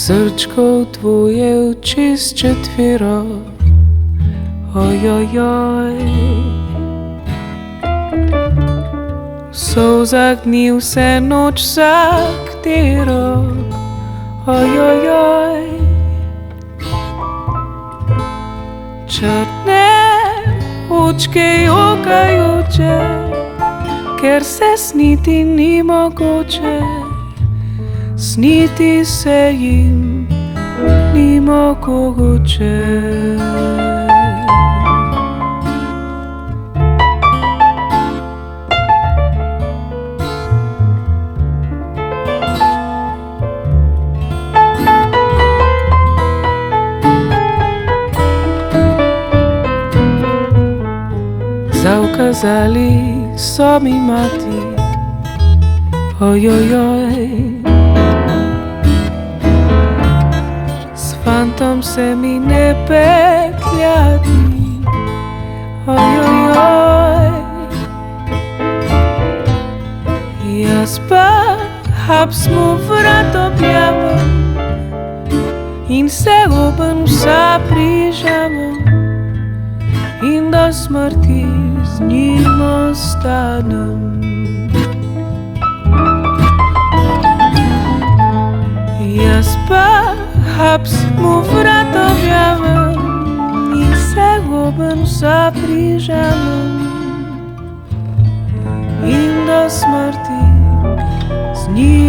Srčko v tvoje oči s četvero, ojojoj. V solzah dni vse noč vsak tero, ojojoj. Črne očke jokajoče, ker se sniti ni mogoče, sniti se jim ni mogoče. Zaukazali so mi mati, ojojoj. S fantom se mi ne petljati, ojojoj. Jaz pa haps mu vrat objavim in se oben vsa prižamem in do smrti z njim ostanem. Jaz pa haps mu vrat objavim in se oben vsa prižamem in do smrti z njim